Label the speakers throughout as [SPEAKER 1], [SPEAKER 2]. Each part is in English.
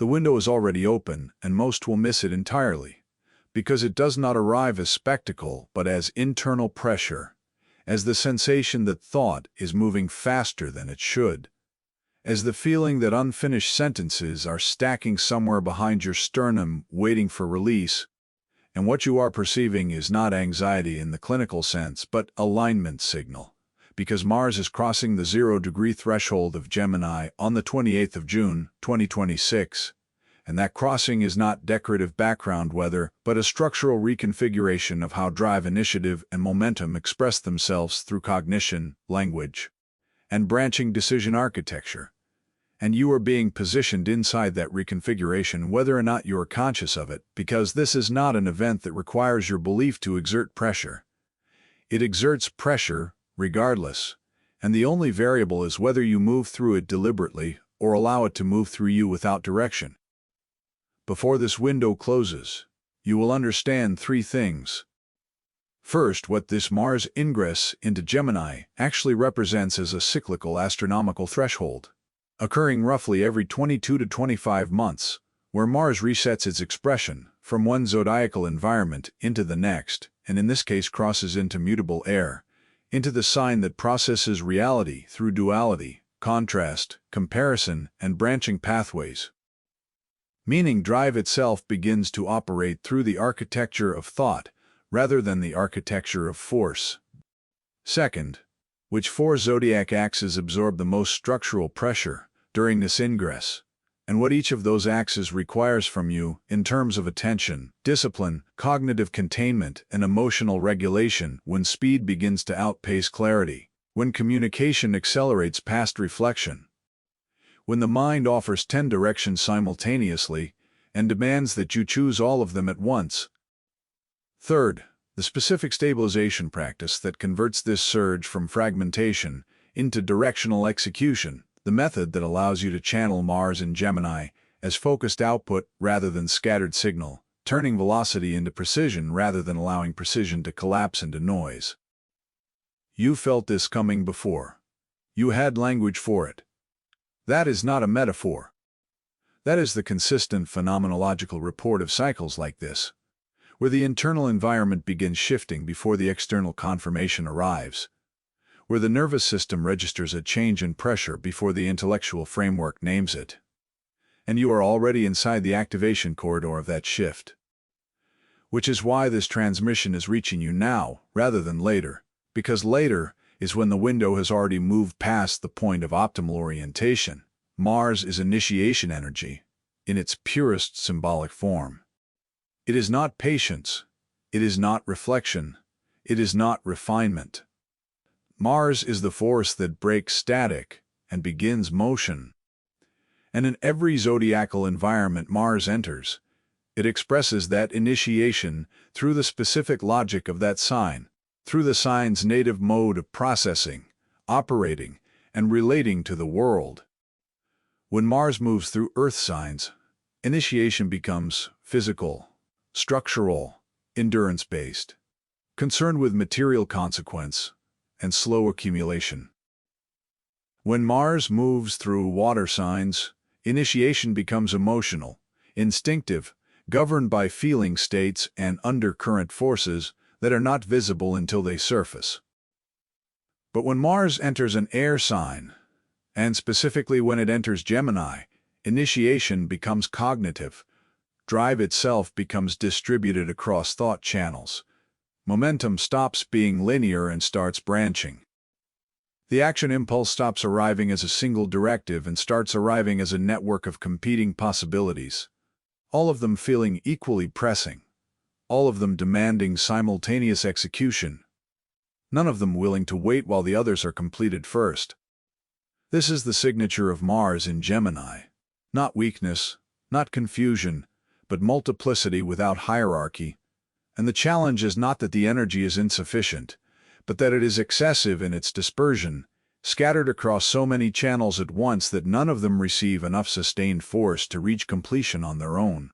[SPEAKER 1] the window is already open, and most will miss it entirely, because it does not arrive as spectacle but as internal pressure, as the sensation that thought is moving faster than it should, as the feeling that unfinished sentences are stacking somewhere behind your sternum waiting for release. And what you are perceiving is not anxiety in the clinical sense, but alignment signal, because Mars is crossing the 0-degree threshold of Gemini on the 28th of June, 2026, and that crossing is not decorative background weather, but a structural reconfiguration of how drive, initiative, and momentum express themselves through cognition, language, and branching decision architecture. And you are being positioned inside that reconfiguration whether or not you are conscious of it, because this is not an event that requires your belief to exert pressure. It exerts pressure regardless, and the only variable is whether you move through it deliberately or allow it to move through you without direction. Before this window closes, you will understand three things. First, what this Mars ingress into Gemini actually represents as a cyclical astronomical threshold, occurring roughly every 22 to 25 months, where Mars resets its expression from one zodiacal environment into the next, and in this case crosses into mutable air, into the sign that processes reality through duality, contrast, comparison, and branching pathways. Meaning drive itself begins to operate through the architecture of thought rather than the architecture of force. Second, which four zodiac axes absorb the most structural pressure during this ingress, and what each of those axes requires from you in terms of attention, discipline, cognitive containment, and emotional regulation when speed begins to outpace clarity, when communication accelerates past reflection, when the mind offers 10 directions simultaneously and demands that you choose all of them at once. Third, the specific stabilization practice that converts this surge from fragmentation into directional execution, the method that allows you to channel Mars in Gemini as focused output rather than scattered signal, turning velocity into precision rather than allowing precision to collapse into noise. You felt this coming before. You had language for it. That is not a metaphor. That is the consistent phenomenological report of cycles like this, where the internal environment begins shifting before the external confirmation arrives, where the nervous system registers a change in pressure before the intellectual framework names it. And you are already inside the activation corridor of that shift. Which is why this transmission is reaching you now rather than later, because later is when the window has already moved past the point of optimal orientation. Mars is initiation energy in its purest symbolic form. It is not patience, it is not reflection, it is not refinement. Mars is the force that breaks static and begins motion. And in every zodiacal environment Mars enters, it expresses that initiation through the specific logic of that sign, through the sign's native mode of processing, operating, and relating to the world. When Mars moves through Earth signs, initiation becomes physical, structural, endurance-based, concerned with material consequence and slow accumulation. When Mars moves through water signs, initiation becomes emotional, instinctive, governed by feeling states and undercurrent forces that are not visible until they surface. But when Mars enters an air sign, and specifically when it enters Gemini, initiation becomes cognitive, drive itself becomes distributed across thought channels. Momentum stops being linear and starts branching. The action impulse stops arriving as a single directive and starts arriving as a network of competing possibilities, all of them feeling equally pressing, all of them demanding simultaneous execution, none of them willing to wait while the others are completed first. This is the signature of Mars in Gemini. Not weakness, not confusion, but multiplicity without hierarchy. And the challenge is not that the energy is insufficient, but that it is excessive in its dispersion, scattered across so many channels at once that none of them receive enough sustained force to reach completion on their own.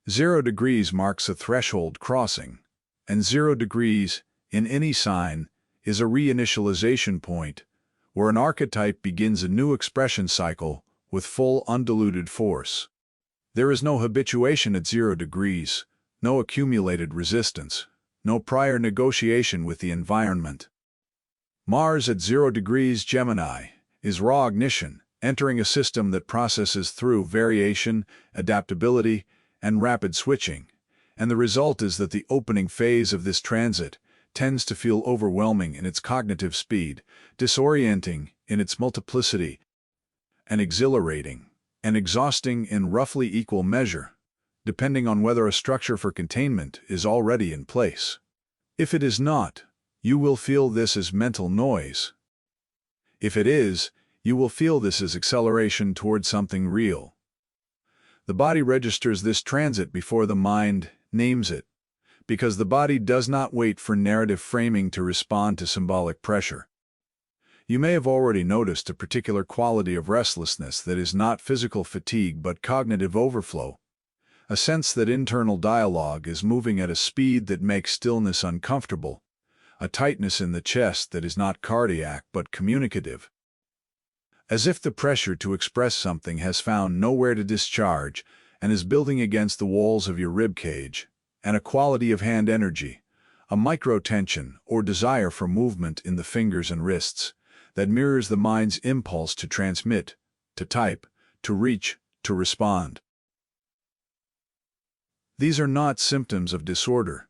[SPEAKER 1] 0 degrees marks a threshold crossing, and 0 degrees, in any sign, is a reinitialization point, where an archetype begins a new expression cycle with full undiluted force. There is no habituation at 0 degrees, no accumulated resistance, no prior negotiation with the environment. Mars at 0 degrees Gemini is raw ignition, entering a system that processes through variation, adaptability, and rapid switching, and the result is that the opening phase of this transit tends to feel overwhelming in its cognitive speed, disorienting in its multiplicity, and exhilarating and exhausting in roughly equal measure, depending on whether a structure for containment is already in place. If it is not, you will feel this as mental noise. If it is, you will feel this as acceleration toward something real. The body registers this transit before the mind names it, because the body does not wait for narrative framing to respond to symbolic pressure. You may have already noticed a particular quality of restlessness that is not physical fatigue but cognitive overflow, a sense that internal dialogue is moving at a speed that makes stillness uncomfortable, a tightness in the chest that is not cardiac but communicative. As if the pressure to express something has found nowhere to discharge and is building against the walls of your rib cage, and a quality of hand energy, a micro-tension or desire for movement in the fingers and wrists, that mirrors the mind's impulse to transmit, to type, to reach, to respond. These are not symptoms of disorder.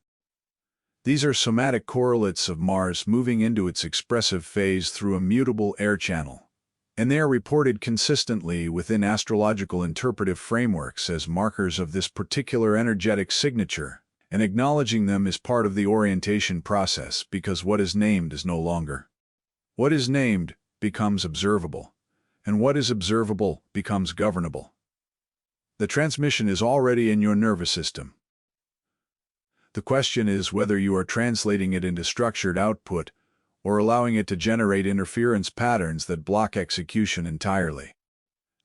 [SPEAKER 1] These are somatic correlates of Mars moving into its expressive phase through a mutable air channel, and they are reported consistently within astrological interpretive frameworks as markers of this particular energetic signature, and acknowledging them is part of the orientation process because what is named is no longer. What is named becomes observable, and what is observable becomes governable. The transmission is already in your nervous system. The question is whether you are translating it into structured output or allowing it to generate interference patterns that block execution entirely.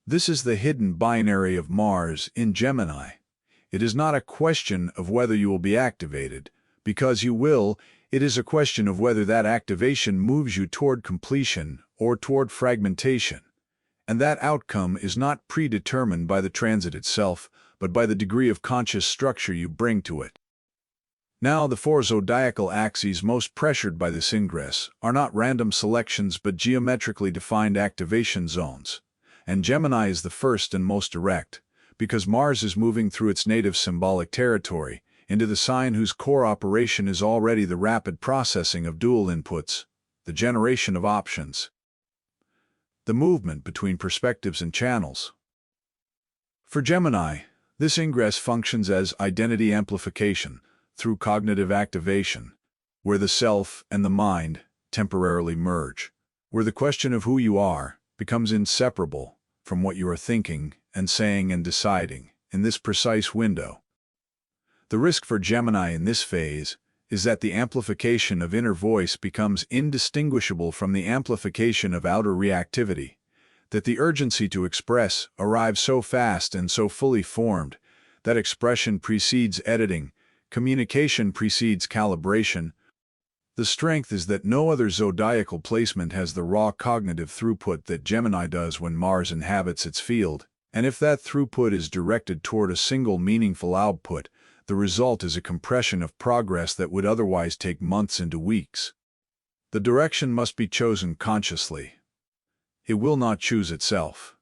[SPEAKER 1] This is the hidden binary of Mars in Gemini. It is not a question of whether you will be activated, because you will. It is a question of whether that activation moves you toward completion or toward fragmentation, and that outcome is not predetermined by the transit itself, but by the degree of conscious structure you bring to it. Now, the 4 zodiacal axes most pressured by this ingress are not random selections but geometrically defined activation zones, and Gemini is the first and most direct, because Mars is moving through its native symbolic territory, into the sign whose core operation is already the rapid processing of dual inputs, the generation of options, the movement between perspectives and channels. For Gemini, this ingress functions as identity amplification through cognitive activation, where the self and the mind temporarily merge, where the question of who you are becomes inseparable from what you are thinking and saying and deciding in this precise window. The risk for Gemini in this phase is that the amplification of inner voice becomes indistinguishable from the amplification of outer reactivity, that the urgency to express arrives so fast and so fully formed that expression precedes editing, communication precedes calibration. The strength is that no other zodiacal placement has the raw cognitive throughput that Gemini does when Mars inhabits its field, and if that throughput is directed toward a single meaningful output, the result is a compression of progress that would otherwise take months into weeks. The direction must be chosen consciously. It will not choose itself.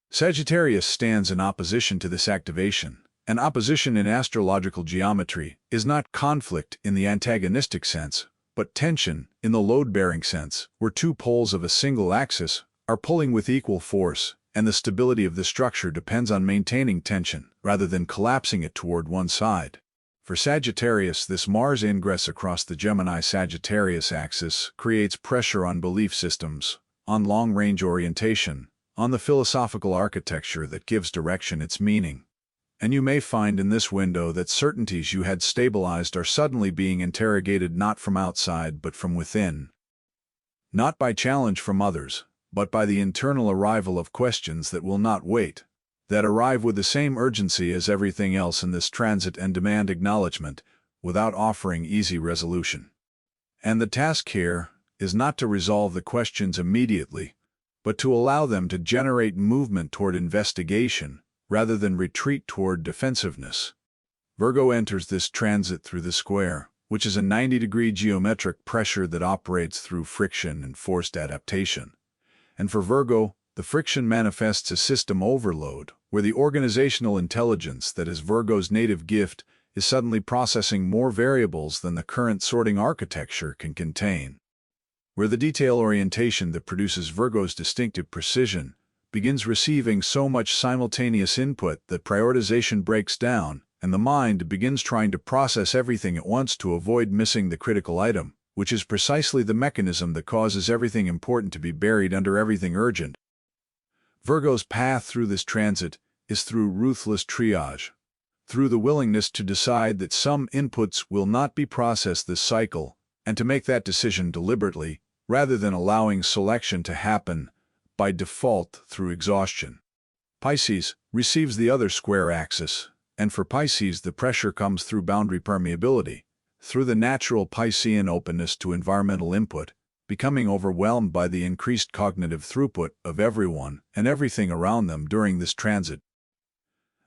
[SPEAKER 1] Sagittarius stands in opposition to this activation, and opposition in astrological geometry is not conflict in the antagonistic sense, but tension in the load-bearing sense, where two poles of a single axis are pulling with equal force, and the stability of the structure depends on maintaining tension rather than collapsing it toward one side. For Sagittarius, this Mars ingress across the Gemini-Sagittarius axis creates pressure on belief systems, on long-range orientation, on the philosophical architecture that gives direction its meaning. And you may find in this window that certainties you had stabilized are suddenly being interrogated not from outside but from within. Not by challenge from others, but by the internal arrival of questions that will not wait, that arrive with the same urgency as everything else in this transit and demand acknowledgement, without offering easy resolution. And the task here is not to resolve the questions immediately, but to allow them to generate movement toward investigation, rather than retreat toward defensiveness. Virgo enters this transit through the square, which is a 90-degree geometric pressure that operates through friction and forced adaptation. And for Virgo, the friction manifests as system overload, where the organizational intelligence that is Virgo's native gift is suddenly processing more variables than the current sorting architecture can contain. Where the detail orientation that produces Virgo's distinctive precision begins receiving so much simultaneous input that prioritization breaks down, and the mind begins trying to process everything at once to avoid missing the critical item, which is precisely the mechanism that causes everything important to be buried under everything urgent. Virgo's path through this transit is through ruthless triage, through the willingness to decide that some inputs will not be processed this cycle, and to make that decision deliberately, rather than allowing selection to happen by default through exhaustion. Pisces receives the other square axis, and for Pisces the pressure comes through boundary permeability, through the natural Piscean openness to environmental input, becoming overwhelmed by the increased cognitive throughput of everyone and everything around them during this transit.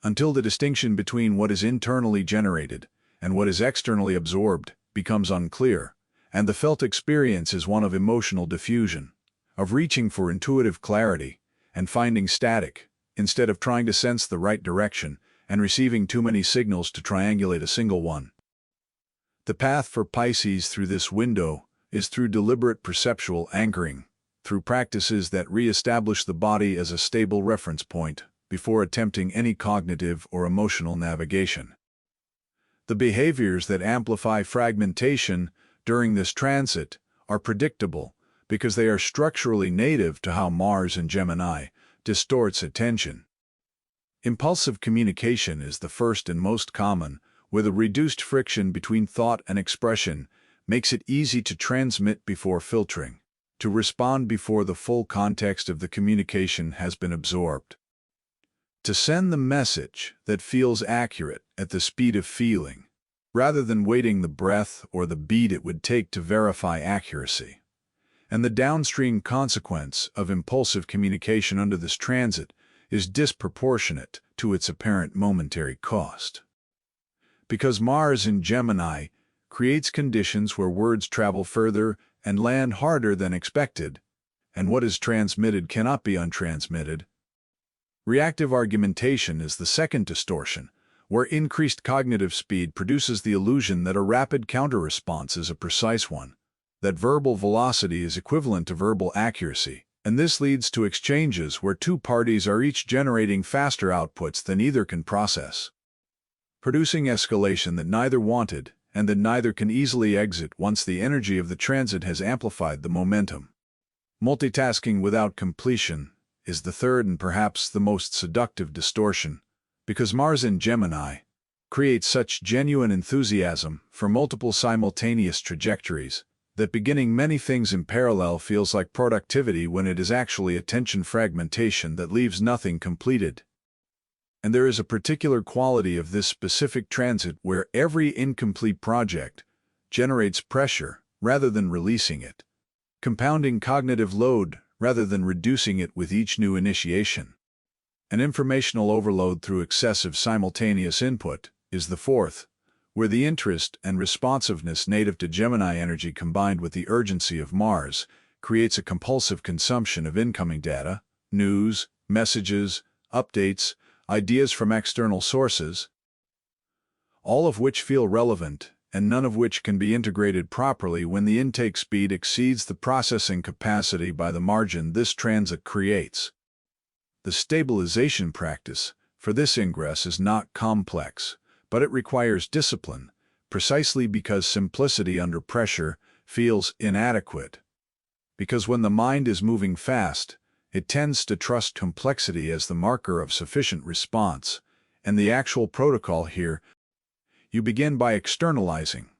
[SPEAKER 1] Until the distinction between what is internally generated and what is externally absorbed becomes unclear, and the felt experience is one of emotional diffusion, of reaching for intuitive clarity and finding static, instead of trying to sense the right direction and receiving too many signals to triangulate a single one. The path for Pisces through this window is through deliberate perceptual anchoring, through practices that re-establish the body as a stable reference point before attempting any cognitive or emotional navigation. The behaviors that amplify fragmentation during this transit are predictable because they are structurally native to how Mars in Gemini distorts attention. Impulsive communication is the first and most common, where the reduced friction between thought and expression makes it easy to transmit before filtering, to respond before the full context of the communication has been absorbed, to send the message that feels accurate at the speed of feeling, rather than waiting the breath or the beat it would take to verify accuracy. And the downstream consequence of impulsive communication under this transit is disproportionate to its apparent momentary cost. Because Mars in Gemini creates conditions where words travel further and land harder than expected, and what is transmitted cannot be untransmitted. Reactive argumentation is the second distortion, where increased cognitive speed produces the illusion that a rapid counter-response is a precise one, that verbal velocity is equivalent to verbal accuracy, and this leads to exchanges where two parties are each generating faster outputs than either can process, producing escalation that neither wanted and that neither can easily exit once the energy of the transit has amplified the momentum. Multitasking without completion is the third and perhaps the most seductive distortion, because Mars in Gemini creates such genuine enthusiasm for multiple simultaneous trajectories that beginning many things in parallel feels like productivity when it is actually attention fragmentation that leaves nothing completed. And there is a particular quality of this specific transit where every incomplete project generates pressure rather than releasing it, compounding cognitive load rather than reducing it with each new initiation. An informational overload through excessive simultaneous input is the fourth, where the interest and responsiveness native to Gemini energy combined with the urgency of Mars creates a compulsive consumption of incoming data, news, messages, updates, ideas from external sources, all of which feel relevant and none of which can be integrated properly when the intake speed exceeds the processing capacity by the margin this transit creates. The stabilization practice for this ingress is not complex, but it requires discipline, precisely because simplicity under pressure feels inadequate. Because when the mind is moving fast, it tends to trust complexity as the marker of sufficient response, and the actual protocol here, you begin by externalizing.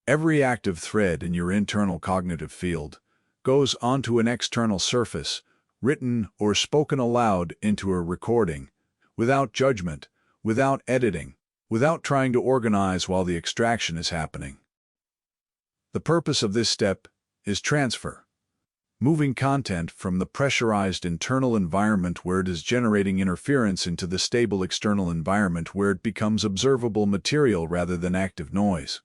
[SPEAKER 1] Every active thread in your internal cognitive field goes onto an external surface, written or spoken aloud into a recording, without judgment, without editing, without trying to organize while the extraction is happening. The purpose of this step is transfer. moving content from the pressurized internal environment where it is generating interference into the stable external environment where it becomes observable material rather than active noise.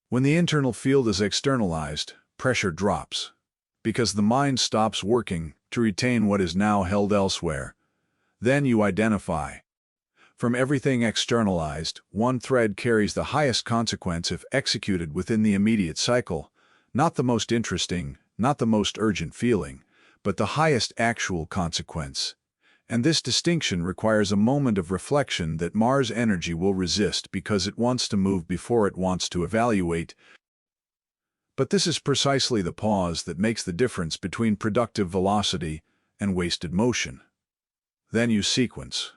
[SPEAKER 1] When the internal field is externalized, pressure drops, because the mind stops working to retain what is now held elsewhere. Then you identify. From everything externalized, one thread carries the highest consequence if executed within the immediate cycle, not the most interesting, not the most urgent feeling, but the highest actual consequence. And this distinction requires a moment of reflection that Mars energy will resist because it wants to move before it wants to evaluate. But this is precisely the pause that makes the difference between productive velocity and wasted motion. Then you sequence.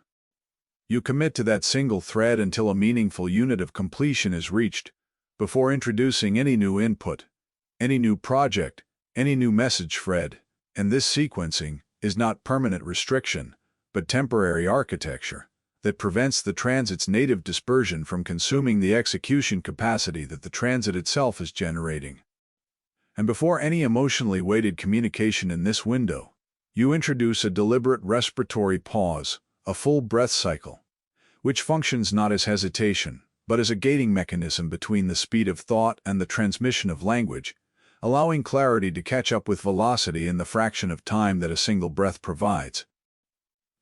[SPEAKER 1] You commit to that single thread until a meaningful unit of completion is reached, before introducing any new input, any new project, any new message thread. And this sequencing is not permanent restriction, but temporary architecture that prevents the transit's native dispersion from consuming the execution capacity that the transit itself is generating. And before any emotionally weighted communication in this window, you introduce a deliberate respiratory pause, a full breath cycle, which functions not as hesitation, but as a gating mechanism between the speed of thought and the transmission of language, allowing clarity to catch up with velocity in the fraction of time that a single breath provides.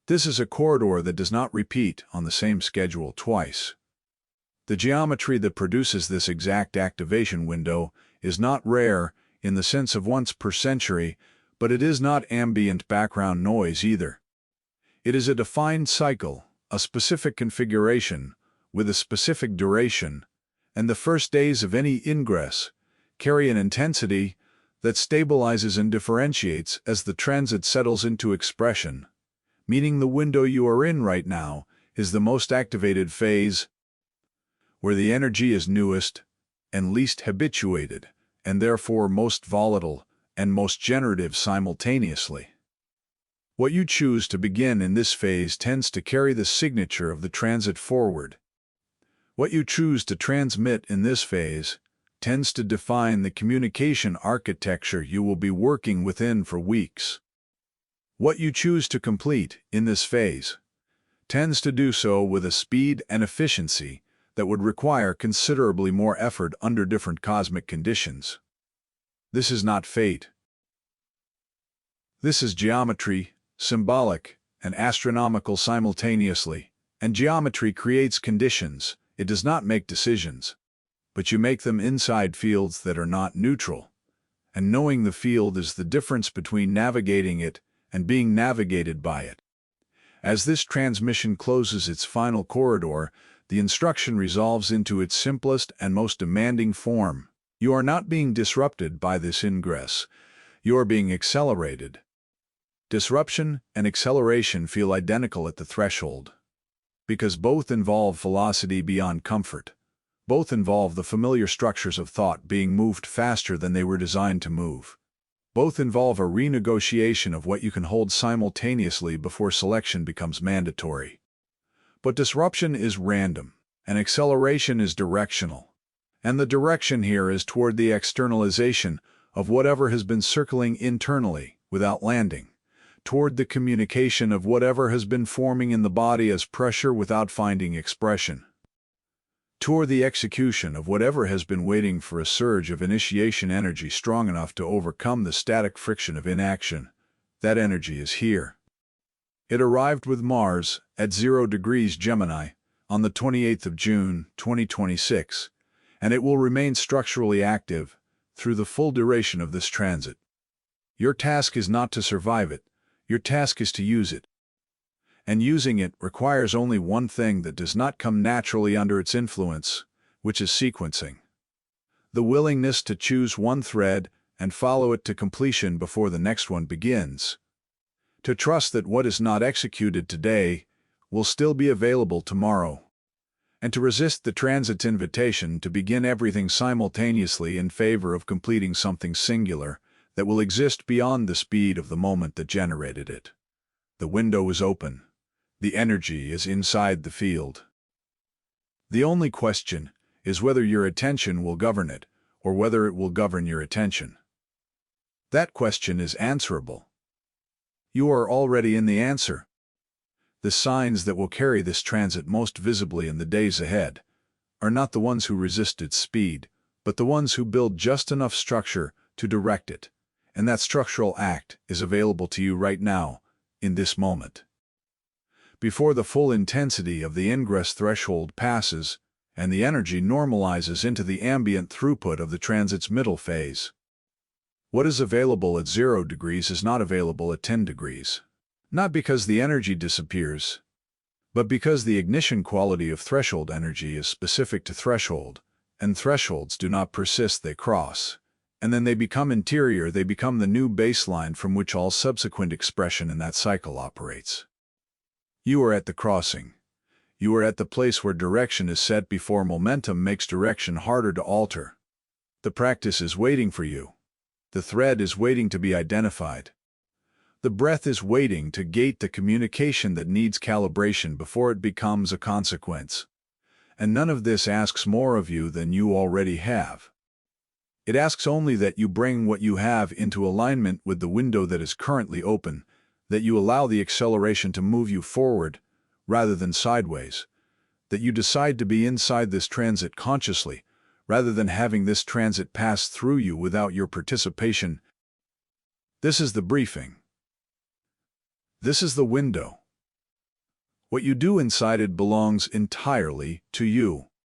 [SPEAKER 1] This is a corridor that does not repeat on the same schedule twice. The geometry that produces this exact activation window is not rare in the sense of once per century, but it is not ambient background noise either. It is a defined cycle, a specific configuration, with a specific duration, and the first days of any ingress carry an intensity that stabilizes and differentiates as the transit settles into expression, meaning the window you are in right now is the most activated phase, where the energy is newest and least habituated, and therefore most volatile and most generative simultaneously. What you choose to begin in this phase tends to carry the signature of the transit forward. What you choose to transmit in this phase tends to define the communication architecture you will be working within for weeks. What you choose to complete in this phase tends to do so with a speed and efficiency that would require considerably more effort under different cosmic conditions. This is not fate. This is geometry, symbolic and astronomical simultaneously, and geometry creates conditions, it does not make decisions. But you make them inside fields that are not neutral, and knowing the field is the difference between navigating it and being navigated by it. As this transmission closes its final corridor, the instruction resolves into its simplest and most demanding form. You are not being disrupted by this ingress, you are being accelerated. Disruption and acceleration feel identical at the threshold, because both involve velocity beyond comfort. Both involve the familiar structures of thought being moved faster than they were designed to move. Both involve a renegotiation of what you can hold simultaneously before selection becomes mandatory. But disruption is random, and acceleration is directional. And the direction here is toward the externalization of whatever has been circling internally without landing, toward the communication of whatever has been forming in the body as pressure without finding expression, toward the execution of whatever has been waiting for a surge of initiation energy strong enough to overcome the static friction of inaction. That energy is here. It arrived with Mars at 0 degrees Gemini on the 28th of June, 2026, and it will remain structurally active through the full duration of this transit. Your task is not to survive it, your task is to use it. And using it requires only one thing that does not come naturally under its influence, which is sequencing. The willingness to choose one thread and follow it to completion before the next one begins. To trust that what is not executed today will still be available tomorrow. And to resist the transit's invitation to begin everything simultaneously in favor of completing something singular that will exist beyond the speed of the moment that generated it. The window is open. The energy is inside the field. The only question is whether your attention will govern it, or whether it will govern your attention. That question is answerable. You are already in the answer. The signs that will carry this transit most visibly in the days ahead are not the ones who resist its speed, but the ones who build just enough structure to direct it, and that structural act is available to you right now, in this moment. Before the full intensity of the ingress threshold passes, and the energy normalizes into the ambient throughput of the transit's middle phase. What is available at 0 degrees is not available at 10 degrees. Not because the energy disappears, but because the ignition quality of threshold energy is specific to threshold, and thresholds do not persist, they cross. And then they become interior, they become the new baseline from which all subsequent expression in that cycle operates. You are at the crossing. You are at the place where direction is set before momentum makes direction harder to alter. The practice is waiting for you. The thread is waiting to be identified. The breath is waiting to gate the communication that needs calibration before it becomes a consequence. And none of this asks more of you than you already have. It asks only that you bring what you have into alignment with the window that is currently open, that you allow the acceleration to move you forward rather than sideways, that you decide to be inside this transit consciously, rather than having this transit pass through you without your participation. This is the briefing. This is the window. What you do inside it belongs entirely to you.